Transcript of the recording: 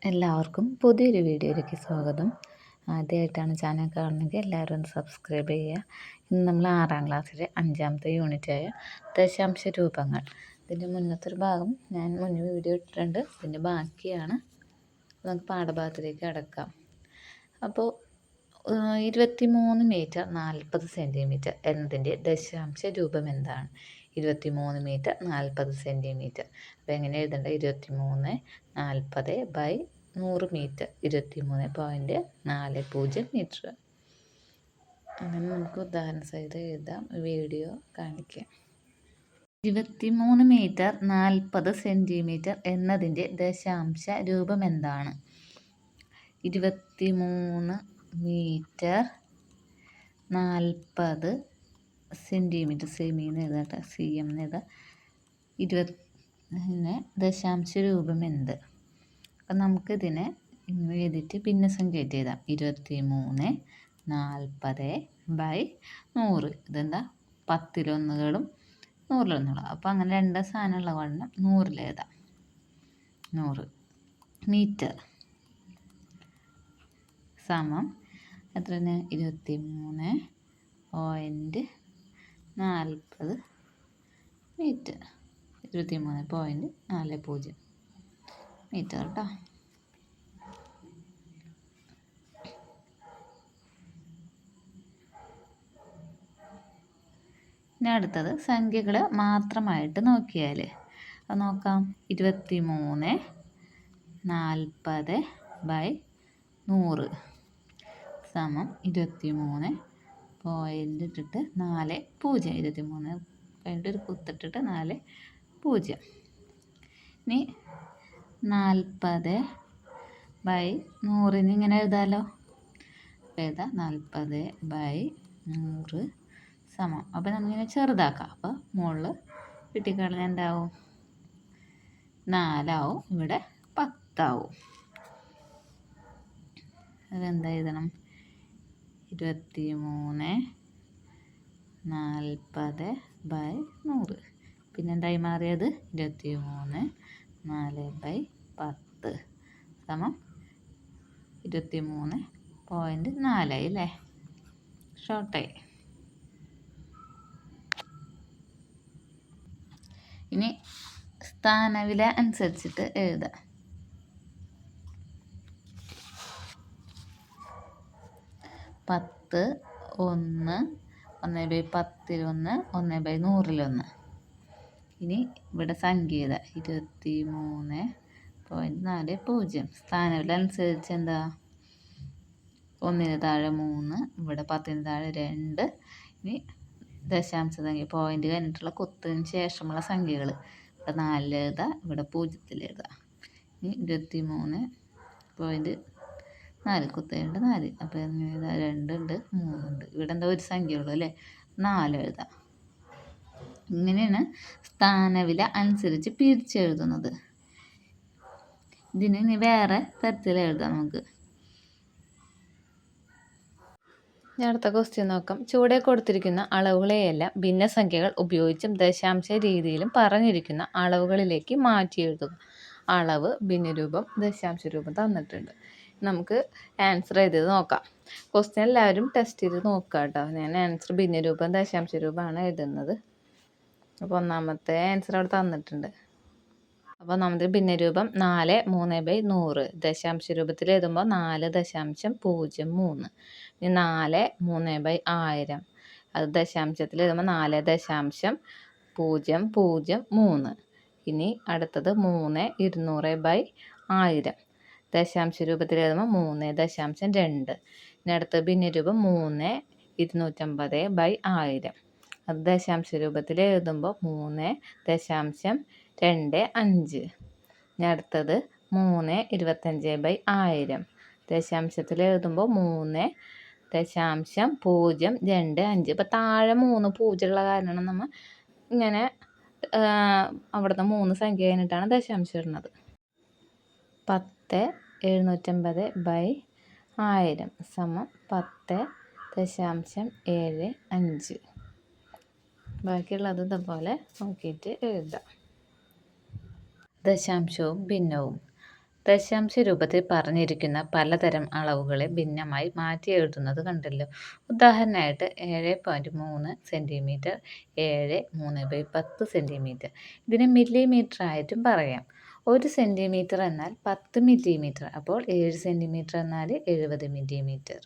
എല്ലാവർക്കും പുതിയൊരു വീഡിയോയിലേക്ക് സ്വാഗതം. ആദ്യമായിട്ടാണ് ചാനൽ കാണുന്നതെങ്കിൽ എല്ലാവരും ഒന്ന് സബ്സ്ക്രൈബ് ചെയ്യുക. ഇന്ന് നമ്മൾ 6ാം ക്ലാസ്സിലെ 5ാമത്തെ യൂണിറ്റായ ദശാംശ രൂപങ്ങൾ, ഇതിൻ്റെ മുന്നത്തെ ഒരു ഭാഗം ഞാൻ മുന്നേ വീഡിയോ ഇട്ടിട്ടുണ്ട്. ഇതിൻ്റെ ബാക്കിയാണ്. നമുക്ക് പാഠഭാഗത്തിലേക്ക് കടക്കാം. അപ്പോൾ 23 മീറ്റർ 40 സെൻറ്റിമീറ്റർ എന്നതിൻ്റെ ദശാംശ രൂപം എന്താണ്? 23 മീറ്റർ 40 സെൻറ്റിമീറ്റർ. അപ്പോൾ എങ്ങനെ എഴുതേണ്ട? 23 40 ബൈ 100 മീറ്റർ, 23.40 മീറ്റർ. അങ്ങനെ നമുക്ക് ഉദാഹരണ സഹിതം എഴുതാം. വീഡിയോ കാണിക്കാം. 23 മീറ്റർ 40 സെൻറ്റിമീറ്റർ എന്നതിൻ്റെ ദശാംശ രൂപം എന്താണ്? 23 മീറ്റർ 40 സെൻറ്റിമീറ്റർ, സെമീന്ന് എഴുതാട്ടെ, CM എന്ന് എഴുതാം. 20 ദശാംശ രൂപം എന്ത്? അപ്പം നമുക്കിതിനെ ഇങ്ങനെ എഴുതിയിട്ട് ഭിന്നസംഖ്യയായിട്ട് എഴുതാം. 23 40 ബൈ 100. ഇതെന്താ? 10-1കളും 100-1കളും. അപ്പോൾ അങ്ങനെ രണ്ട് സാധനമുള്ള കൊണ്ട് 100 എഴുതാം. 100 മീറ്റർ സമം എത്രയാണ്? 23.40 മീറ്റർ. 23.40 മീറ്റർ കേട്ടോ. ഇനി അടുത്തത് സംഖ്യകൾ മാത്രമായിട്ട് നോക്കിയാൽ അത് നോക്കാം. 23 40 ബൈ 100 സമം 23 പോയിൻ്റ് ഇട്ടിട്ട് 40. 23 കഴിഞ്ഞിട്ട് ഒരു കുത്തിട്ടിട്ട് 40. ഇനി 40 ബൈ 100 ഇങ്ങനെ എഴുതാമല്ലോ. എഴുതാം 40 ബൈ 100 സമം. അപ്പോൾ നമ്മളിങ്ങനെ ചെറുതാക്കാം. അപ്പോൾ മുകളിൽ കിട്ടിക്കളഞ്ഞാൽ എന്താവും? 4 ആവും. ഇവിടെ 10 ആവും. അതെന്താ എഴുതണം? 23 40 ബൈ 100. പിന്നെന്തായി മാറിയത്? 23 4 ബൈ 10 സമം 23.4 അല്ലേ? ഷോർട്ടായി. ഇനി സ്ഥാനവില അനുസരിച്ചിട്ട് എഴുതാം. 10 1 1/10-1 1/100. ഇനി ഇവിടെ സംഖ്യ എഴുതാം. 23.40. സ്ഥാനവില അനുസരിച്ച് എന്താ? 1-ന് താഴെ 3, ഇവിടെ 10-ന് താഴെ 2. ഇനി ദശാംശ സംഖ്യ പോയിൻ്റ് കഴിഞ്ഞിട്ടുള്ള കുത്തിന് ശേഷമുള്ള സംഖ്യകൾ. ഇവിടെ 4 എഴുതാം, ഇവിടെ 0 എഴുതാം. ഇനി 23.4 കുത്ത് കഴിഞ്ഞിട്ട് 4. അപ്പോൾ എഴുതാം 2 ഉണ്ട് 3 ഉണ്ട്. ഇവിടെ എന്താ ഒരു സംഖ്യ ഉള്ളൂ അല്ലേ? 4 എഴുതാം. ഇങ്ങനെയാണ് സ്ഥാനവില അനുസരിച്ച് പിരിച്ചെഴുതുന്നത്. ഇതിന് ഇനി വേറെ തരത്തിൽ എഴുതാം നമുക്ക്. അടുത്ത ക്വസ്റ്റ്യൻ നോക്കാം. ചുവടെ കൊടുത്തിരിക്കുന്ന അളവുകളെയെല്ലാം ഭിന്നസംഖ്യകൾ ഉപയോഗിച്ചും ദശാംശ രീതിയിലും പറഞ്ഞിരിക്കുന്ന അളവുകളിലേക്ക് മാറ്റി എഴുതുക. അളവ്, ഭിന്നരൂപം, ദശാംശ രൂപം തന്നിട്ടുണ്ട്. നമുക്ക് ആൻസർ എഴുതിയത് നോക്കാം. ക്വസ്റ്റ്യൻ എല്ലാവരും ടെസ്റ്റ് ചെയ്ത് നോക്കുക കേട്ടോ. ഞാൻ ആൻസർ ഭിന്നരൂപം ദശാംശ രൂപമാണ് എഴുതുന്നത്. അപ്പോൾ ഒന്നാമത്തെ ആൻസർ അവിടെ തന്നിട്ടുണ്ട്. അപ്പോൾ ഒന്നാമത്തെ ഭിന്നരൂപം 4 3/100. ദശാംശ രൂപത്തിൽ എഴുതുമ്പോൾ 4.03. ഇനി 4 3/1000. അത് ദശാംശത്തിൽ എഴുതുമ്പോൾ 4.003. ഇനി അടുത്തത് 3 200/1000. ദശാംശ രൂപത്തിൽ എഴുതുമ്പോൾ 3.2. ഇനി അടുത്തത് ഭിന്നരൂപം 3 250/1000. അത് ദശാംശ രൂപത്തിൽ എഴുതുമ്പോൾ 3.25. ഇനി അടുത്തത് 3 25/1000. ദശാംശത്തിൽ എഴുതുമ്പോൾ 3.025. ഇപ്പം താഴെ 3 0 ഉള്ള കാരണമാണ് നമ്മൾ ഇങ്ങനെ അവിടുത്തെ 3 സംഖ്യ കഴിഞ്ഞിട്ടാണ് ദശാംശം ഇടുന്നത്. 10 750/1000 സമം 10.75. ബാക്കിയുള്ളത് ഇതുപോലെ നോക്കിയിട്ട് എഴുതാം. ദശാംശവും ഭിന്നവും ദശാംശ രൂപത്തിൽ പറഞ്ഞിരിക്കുന്ന പലതരം അളവുകളെ ഭിന്നമായി മാറ്റി എഴുതുന്നത് കണ്ടല്ലോ. ഉദാഹരണമായിട്ട് 7.3 സെൻറ്റിമീറ്റർ, 7 3/10 സെൻറ്റിമീറ്റർ. ഇതിനെ മില്ലിമീറ്റർ ആയിട്ടും പറയാം. 1 സെൻറ്റിമീറ്റർ എന്നാൽ 10 മില്ലിമീറ്റർ. അപ്പോൾ 7 സെൻറ്റിമീറ്റർ എന്നാൽ 70 മില്ലിമീറ്റർ.